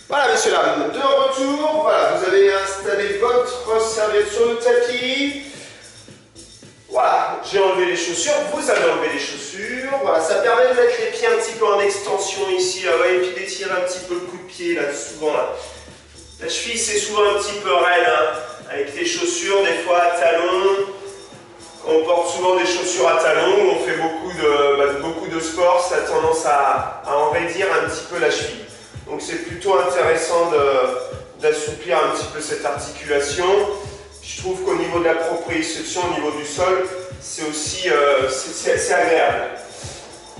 Voilà, messieurs, dames, de retour. Voilà, vous avez installé votre serviette sur le tapis. Voilà, j'ai enlevé les chaussures, vous avez enlevé les chaussures. Voilà, ça permet de mettre les pieds un petit peu en extension ici, là, ouais, et puis d'étirer un petit peu le coup de pied, là, souvent, là. La cheville, c'est souvent un petit peu raide, hein, avec les chaussures, des fois à talons. On porte souvent des chaussures à talons, on fait beaucoup de sport, ça a tendance à enraidir un petit peu la cheville. Donc c'est plutôt intéressant d'assouplir un petit peu cette articulation. Je trouve qu'au niveau de la proprioception, au niveau du sol, c'est aussi c'est agréable.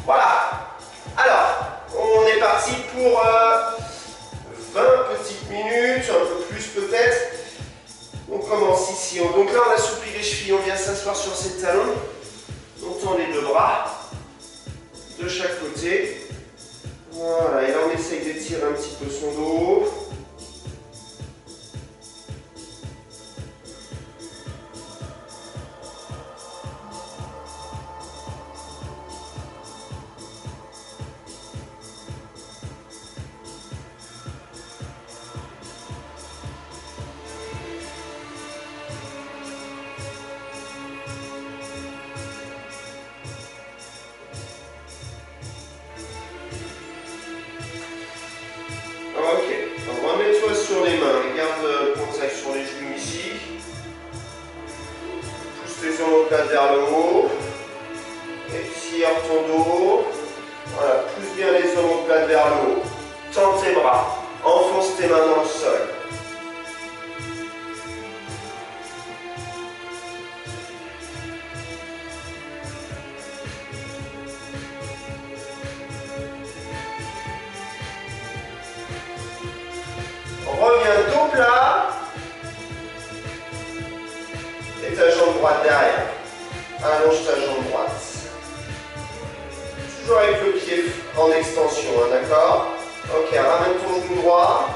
Voilà. Alors, on est parti pour 20 petites minutes, un peu plus peut-être. On commence ici. Donc là, on assouplit les chevilles, on vient s'asseoir sur ses talons. On tend les deux bras de chaque côté. Voilà, et là on essaye d'étirer un petit peu son dos. Remets-toi sur les mains, garde le contact sur les genoux ici. Pousse tes omoplates vers le haut. Étire ton dos. Voilà, pousse bien les omoplates vers le haut. Tends tes bras. Enfonce tes mains dans le sol. Reviens dos plat et ta jambe droite derrière. Allonge ta jambe droite. Toujours avec le pied en extension, hein, d'accord? Ok, ramène ton genou droit.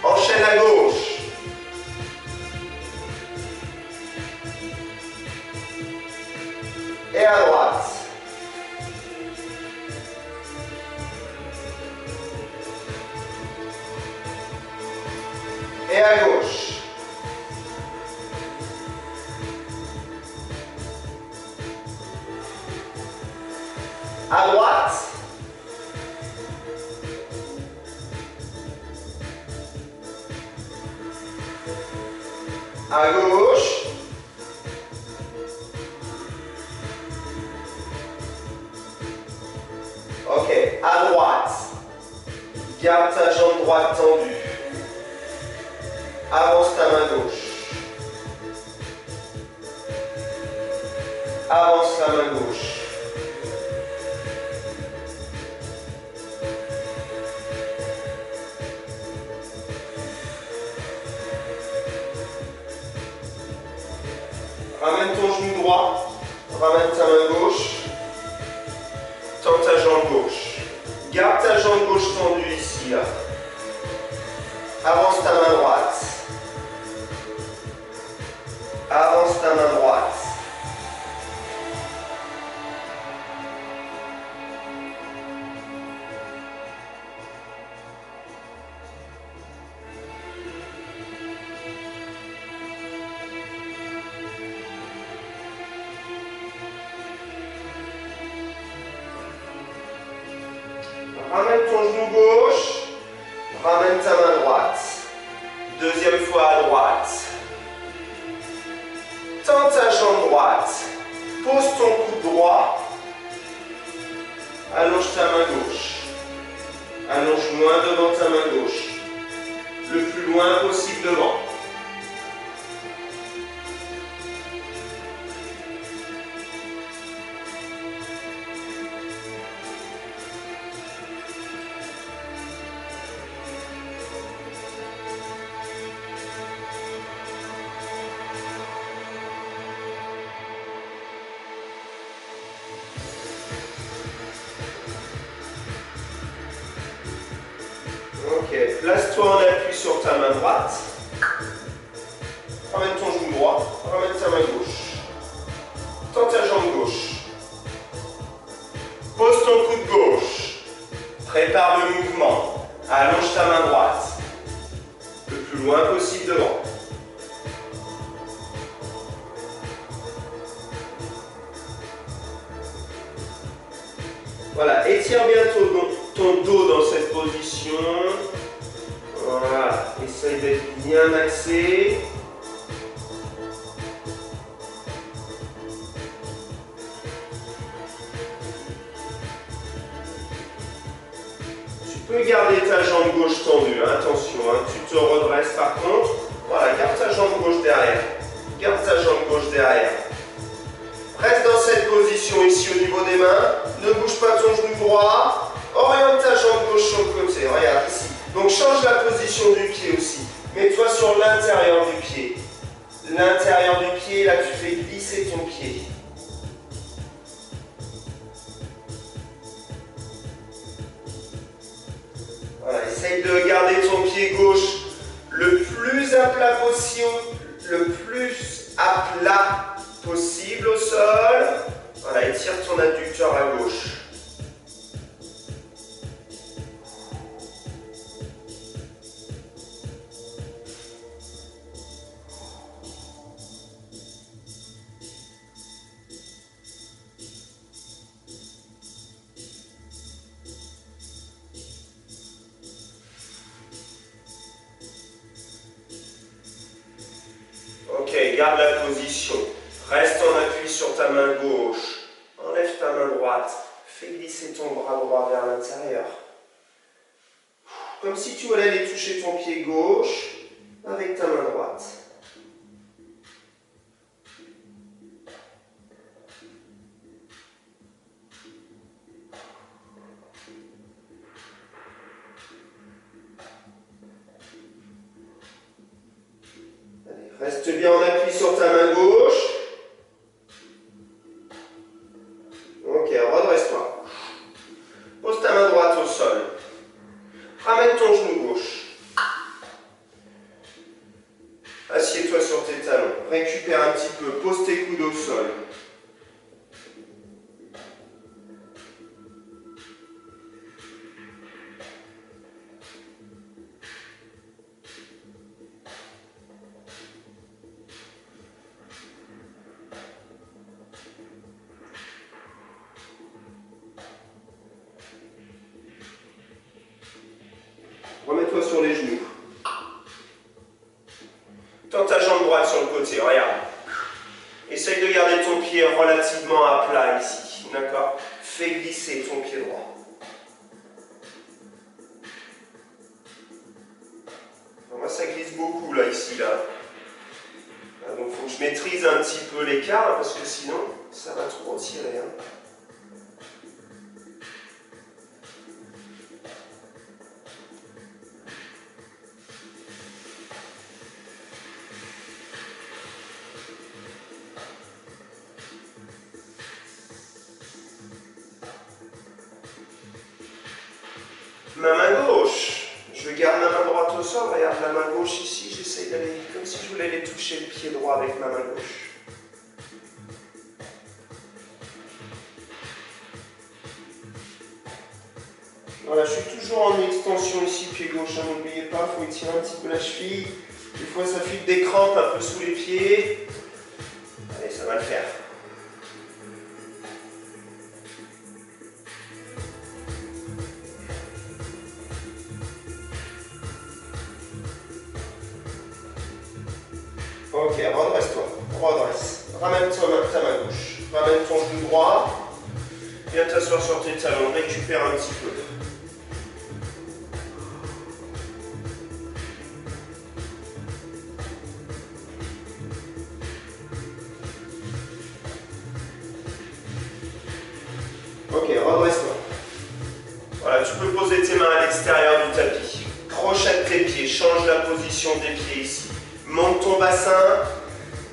Enchaîne à gauche. Et à droite. Et à gauche. À droite. À gauche. Ok, à droite. Garde ta jambe droite tendue. Avance ta main gauche. Avance la main gauche. Ramène ton genou droit. Ramène ta main gauche. Tends ta jambe gauche. Garde ta jambe gauche tendue ici, là. Avance ta main droite. Avance ta main droite. Ramène ton genou gauche. Ramène ta main droite. Deuxième fois à droite. Tends ta jambe droite. Pose ton coude droit. Allonge ta main gauche. Allonge loin devant ta main gauche. Le plus loin possible devant. Ok, place-toi en appui sur ta main droite. Ramène ton genou droit, ramène ta main gauche. Tends ta jambe gauche. Pose ton coude gauche. Prépare le mouvement. Allonge ta main droite. le plus loin possible devant. Voilà, étire bien ton dos dans cette position. Voilà, essaye d'être bien axé. Tu peux garder ta jambe gauche tendue, hein, attention, hein, tu te redresses par contre. Voilà, garde ta jambe gauche derrière. Garde ta jambe gauche derrière. Reste dans cette position ici au niveau des mains. Ne bouge pas ton genou droit. Oriente ta jambe gauche sur le côté. Regarde ici. Donc change la position du pied aussi. Mets-toi sur l'intérieur du pied. L'intérieur du pied, là tu fais glisser ton pied. Voilà, essaye de garder ton pied gauche le plus à plat possible, possible au sol. Voilà, étire ton adducteur à gauche. Ok, garde la position. Reste en appui sur ta main gauche. Enlève ta main droite. Fais glisser ton bras droit vers l'intérieur. Comme si tu voulais aller toucher ton pied gauche avec ta main droite. Allez, reste bien en appui sur ta main gauche. Ok, redresse-toi. Pose ta main droite au sol. Ramène ton genou gauche. Assieds-toi sur tes talons. Récupère un petit peu. Pose tes coudes au sol. Remets-toi sur les genoux. Tends ta jambe droite sur le côté, regarde. Essaye de garder ton pied relativement à plat ici, d'accord? Fais glisser ton pied droit. Alors moi ça glisse beaucoup là, ici, là. Donc il faut que je maîtrise un petit peu l'écart, parce que sinon ça va trop tirer. Hein. Ma main gauche, je garde ma main droite au sol, regarde la main gauche ici, j'essaye d'aller comme si je voulais aller toucher le pied droit avec ma main gauche. Voilà, je suis toujours en extension ici, pied gauche, hein, n'oubliez pas, il faut étirer un petit peu la cheville. Des fois ça file des crampes un peu sous les pieds. Allez, ça va le faire. Ok, redresse-toi, redresse. Ramène ta main gauche. Ramène ton genou droit. Viens t'asseoir sur tes talons, récupère un petit peu. Ok, redresse-toi. Voilà, tu peux poser tes mains à l'extérieur du tapis. Crochette tes pieds, change la position des pieds ici. Monte ton bassin,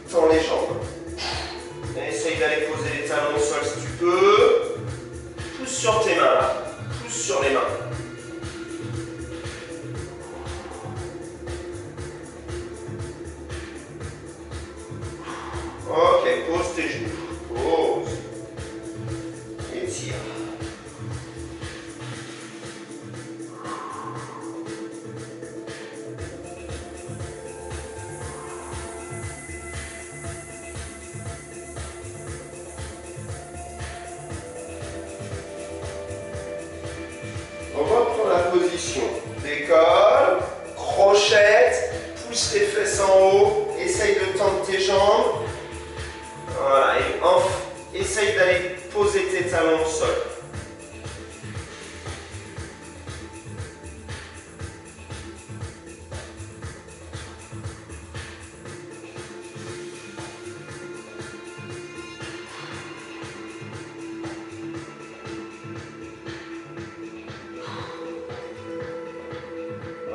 tends les jambes. Et essaye d'aller poser les talons au sol si tu peux. Pousse sur tes mains là. Pousse sur les mains. Ok, pose tes genoux. Pose. Étire. position. Décolle, crochette, pousse les fesses en haut, essaye de tendre tes jambes. Voilà, et essaye d'aller poser tes talons au sol.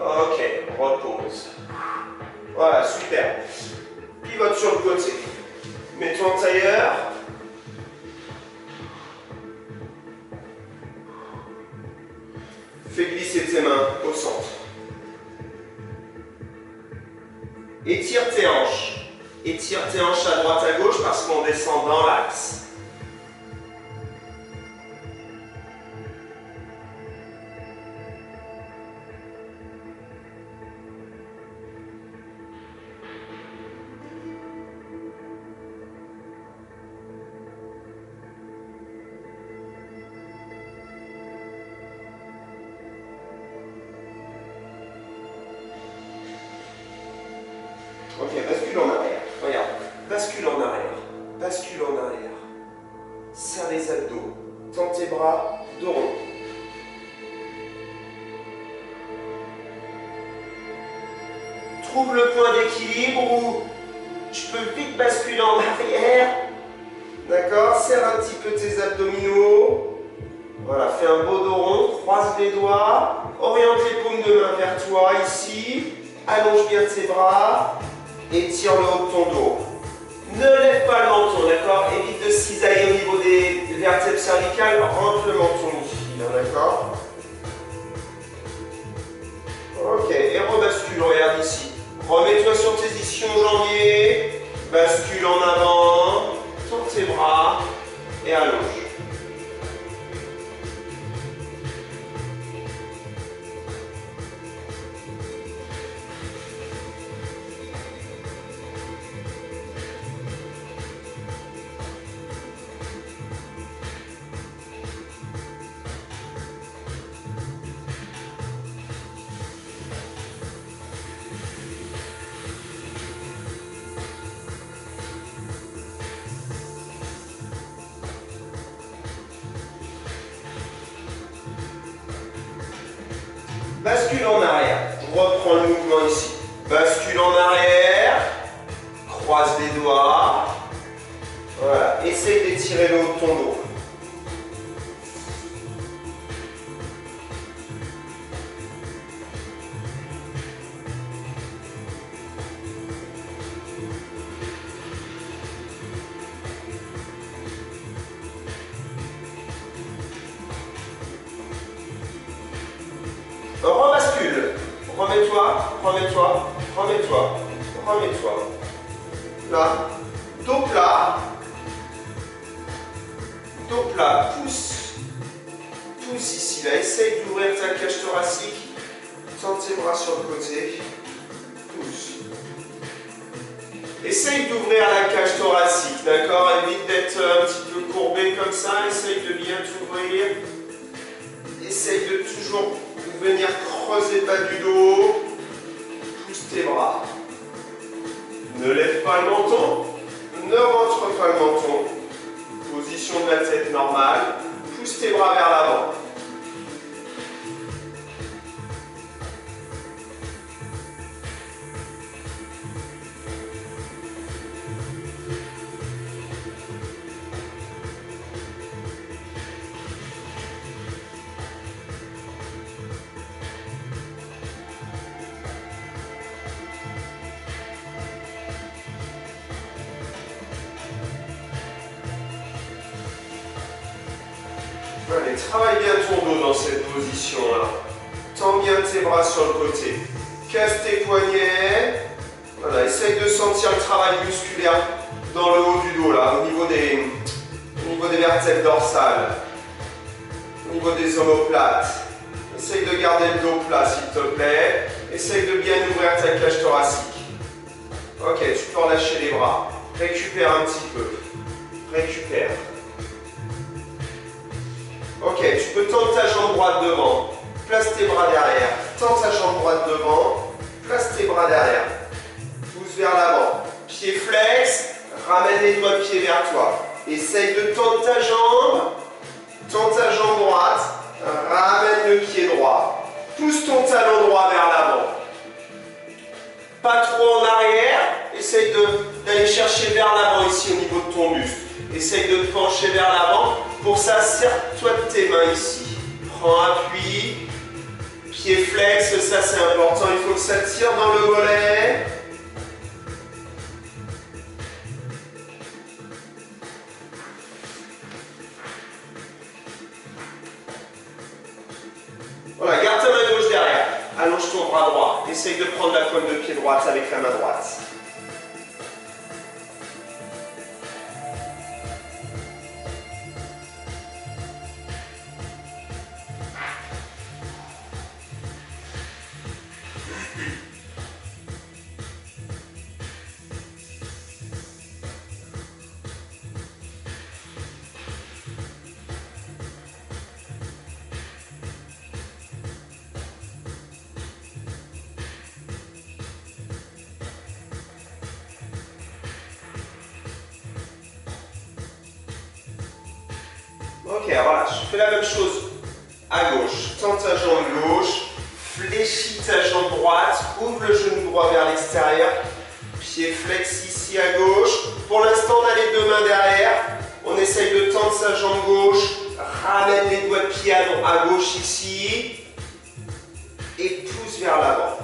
Ok, repose. Voilà, super. Pivote sur le côté. Mets-toi en tailleur. Fais glisser tes mains au centre. Étire tes hanches. Étire tes hanches à droite à gauche parce qu'on descend dans l'axe. Ok, bascule en arrière. Regarde, bascule en arrière. Bascule en arrière. Serre les abdos. Tends tes bras, dos rond. Trouve le point d'équilibre où je peux vite basculer en arrière. D'accord? Serre un petit peu tes abdominaux. Voilà, fais un beau dos rond. Croise les doigts. Oriente les paumes de main vers toi ici. Allonge bien tes bras. Et tire le haut de ton dos. Ne lève pas le menton, d'accord? Évite de cisailler au niveau des vertèbres cervicales. Rentre le menton ici, d'accord? Ok, et rebascule, regarde ici. Remets-toi sur tes ischio-jambiers. Bascule en avant. Tourne tes bras. Et allonge. Bascule en arrière. Reprends le mouvement ici. Bascule en arrière. Croise les doigts. Voilà. Essaye d'étirer le haut de ton dos. Rebascule. Remets-toi, remets-toi, remets-toi, remets-toi. Là. Dos plat. Dos plat. Pousse. Pousse ici. Là. Essaye d'ouvrir ta cage thoracique. Tends tes bras sur le côté. Pousse. Essaye d'ouvrir la cage thoracique. D'accord? Évite d'être un petit peu courbé comme ça. Essaye de bien t'ouvrir. Essaye de toujours venir creuser le bas du dos. Pousse tes bras. Ne lève pas le menton. Ne rentre pas le menton. Position de la tête normale. Pousse tes bras vers l'avant. Allez, travaille bien ton dos dans cette position-là. Tends bien tes bras sur le côté. Casse tes poignets. Voilà, essaye de sentir le travail musculaire dans le haut du dos, là, au niveau des vertèbres dorsales, au niveau des omoplates. Essaye de garder le dos plat, s'il te plaît. Essaye de bien ouvrir ta cage thoracique. Ok, tu peux relâcher les bras. Récupère un petit peu. Récupère. Ok, tu peux tendre ta jambe droite devant. place tes bras derrière, tends ta jambe droite devant, place tes bras derrière, pousse vers l'avant, pied flex, ramène les doigts de pied vers toi, essaye de tendre ta jambe droite, ramène le pied droit, pousse ton talon droit vers l'avant, pas trop en arrière, essaye d'aller chercher vers l'avant ici au niveau de ton buste, essaye de te pencher vers l'avant, pour ça serre-toi de tes mains ici, prends appui, pied flex, ça c'est important, il faut que ça tire dans le mollet. Voilà, garde ta main gauche derrière, allonge ton bras droit, essaye de prendre la pointe de pied droite avec la main droite. Ok, voilà, je fais la même chose à gauche. Tends ta jambe gauche, fléchis ta jambe droite, ouvre le genou droit vers l'extérieur, pied flex ici à gauche. Pour l'instant, on a les deux mains derrière. On essaye de tendre sa jambe gauche, ramène les doigts de pied à gauche ici et pousse vers l'avant.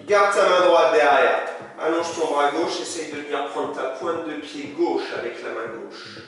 Garde ta main droite derrière. Allonge ton bras gauche, essaye de venir prendre ta pointe de pied gauche avec la main gauche.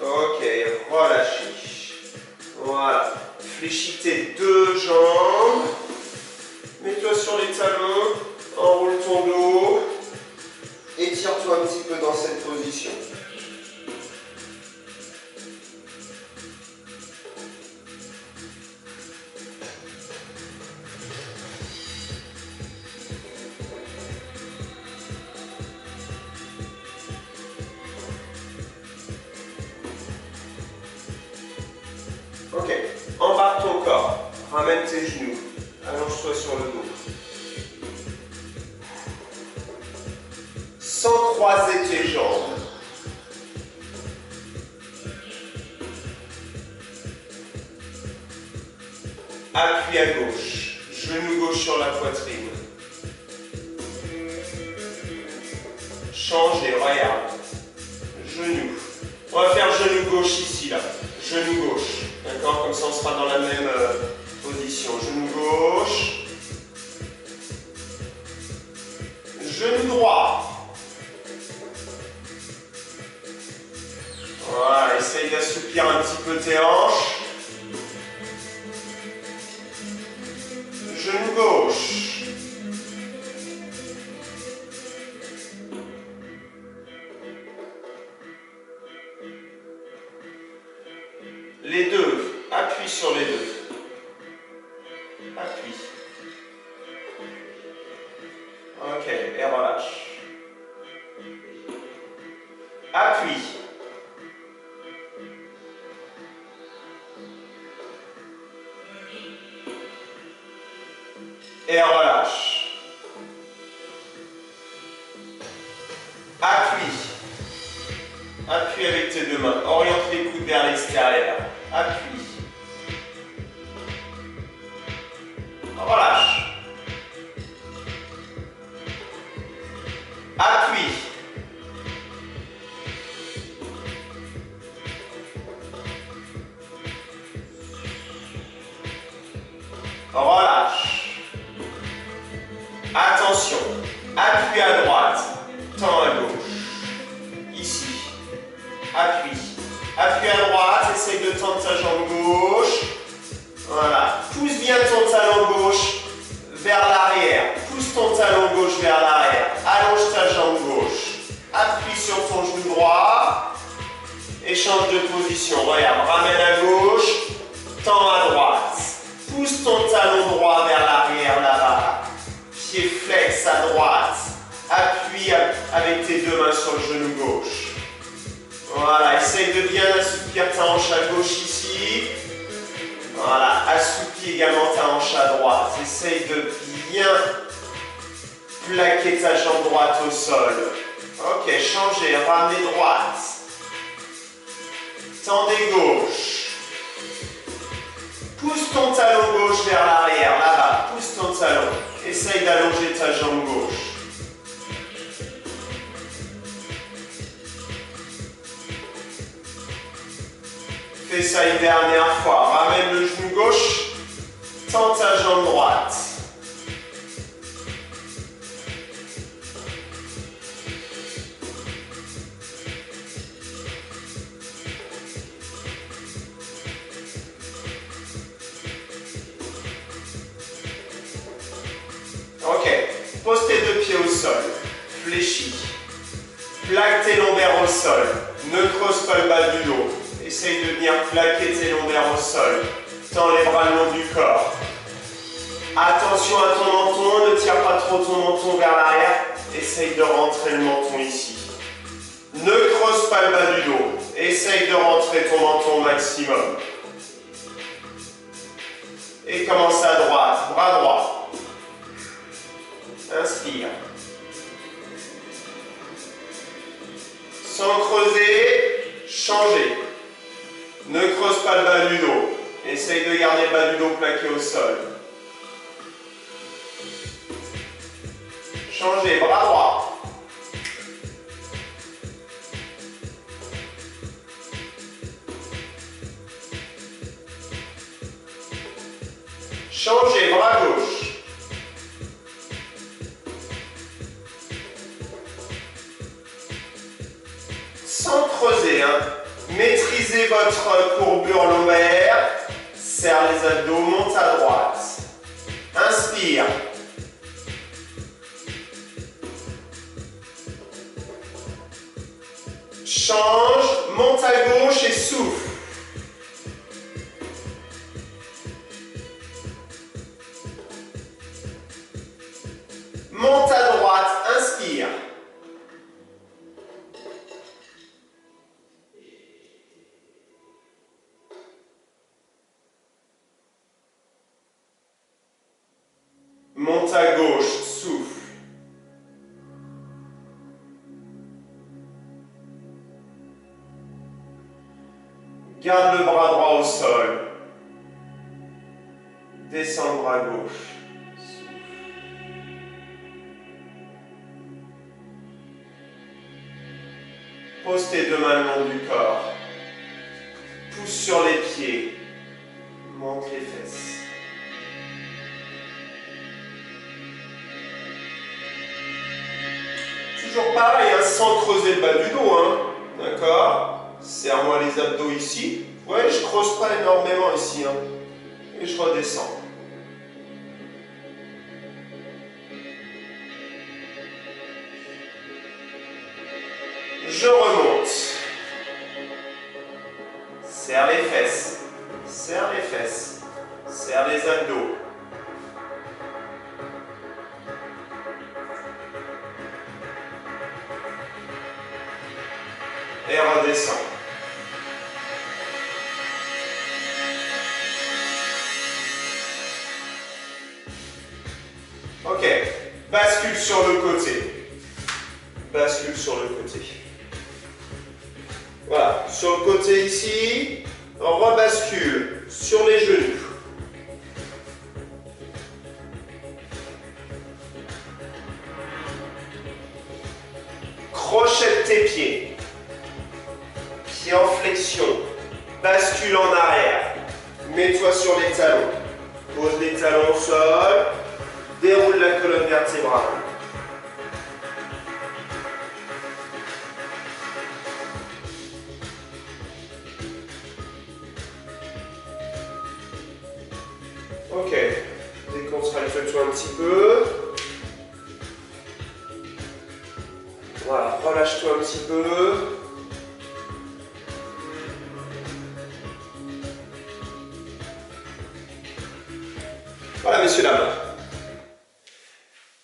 Ok, relâchez. Voilà. Fléchis tes deux jambes. Mets-toi sur les talons. Enroule ton dos. Étire-toi un petit peu dans cette position. Ok, embarque ton corps, ramène tes genoux, allonge-toi sur le dos. Sans croiser tes jambes. Appui à gauche, genou gauche sur la poitrine. Changez, regarde. Genou. On va faire genou gauche ici, là. Genou gauche. D'accord? Comme ça, on sera dans la même position. Genou gauche. Genou droit. Voilà, essaye d'assouplir un petit peu tes hanches. Genou gauche. Les deux, appuie sur les deux. Appuie. Ok, et relâche. Appuie. Et relâche. Appuie. Appuie avec tes deux mains. Oriente les coudes vers l'extérieur. Appuie. Relâche. Appuie. Relâche. Attention. Appuie à droite. Tends à gauche. Ici. Appuie. Appuie à droite. Essaye de tendre ta jambe gauche. Voilà. Pousse bien ton talon gauche vers l'arrière. Pousse ton talon gauche vers l'arrière. Allonge ta jambe gauche. Appuie sur ton genou droit. Et change de position. Regarde, ramène à gauche. Tends à droite. Pousse ton talon droit vers l'arrière là-bas. Pied flex à droite. Appuie avec tes deux mains sur le genou gauche. Voilà, essaye de bien assouplir ta hanche à gauche ici. Voilà, assouplis également ta hanche à droite. Essaye de bien plaquer ta jambe droite au sol. Ok, changez, ramenez droite. Tendez gauche. Pousse ton talon gauche vers l'arrière, là-bas. Pousse ton talon. Essaye d'allonger ta jambe gauche. Fais ça une dernière fois. Ramène le genou gauche. Tends ta jambe droite. Ok. Pose tes deux pieds au sol. Fléchis. Plaque tes lombaires au sol. Ne creuse pas le bas du dos. Essaye de venir plaquer tes lombaires au sol. Tends les bras le long du corps. Attention à ton menton, ne tire pas trop ton menton vers l'arrière. Essaye de rentrer le menton ici. Ne creuse pas le bas du dos. Essaye de rentrer ton menton au maximum. Et commence à droite, bras droit. Inspire. Sans creuser, changez. Ne creuse pas le bas du dos. Essaye de garder le bas du dos plaqué au sol. Changez, bras droit. Changez, bras gauche. Sans creuser, hein. Maîtrisez votre courbure lombaire. Serre les abdos, monte à droite. Inspire. Change, monte à gauche et souffle. Monte à droite, inspire. Monte à gauche, souffle. Garde le bras droit au sol. Descends le bras gauche. Souffle. Pose tes deux mains le long du corps. Pousse sur les pieds. Monte les fesses. Toujours pareil, hein, sans creuser le bas du dos. Hein. D'accord? Serre-moi les abdos ici. Ouais, je creuse pas énormément ici. Hein. Et je redescends. Je remonte. Serre les fesses. Serre les fesses. Serre les abdos. Et redescends. Bascule sur le côté. Bascule sur le côté. Voilà, sur le côté ici, on rebascule sur les genoux. Crochette tes pieds. Pieds en flexion. Bascule en arrière. Mets-toi sur les talons. Pose les talons au sol. Déroule la colonne vertébrale. Ok. Décontracte-toi un petit peu. Voilà, relâche-toi un petit peu. Voilà, messieurs, dames.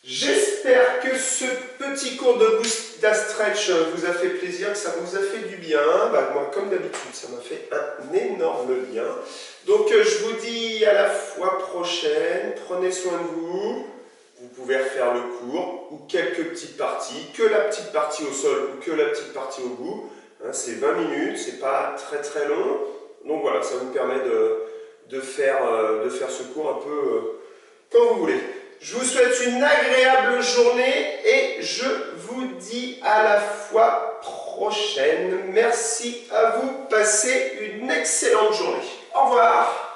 J'espère que ce petit cours de Boost Stretch vous a fait plaisir, que ça vous a fait du bien. Bah, moi, comme d'habitude, ça m'a fait un énorme bien. Donc, je vous dis à la fois prochaine. Prenez soin de vous. Vous pouvez refaire le cours ou quelques petites parties, que la petite partie au sol ou que la petite partie au bout. Hein, c'est 20 minutes, c'est pas très très long. Donc voilà, ça vous permet de faire ce cours un peu comme vous voulez. Je vous souhaite une agréable journée et je vous dis à la fois prochaine. Merci à vous, passez une excellente journée. Au revoir.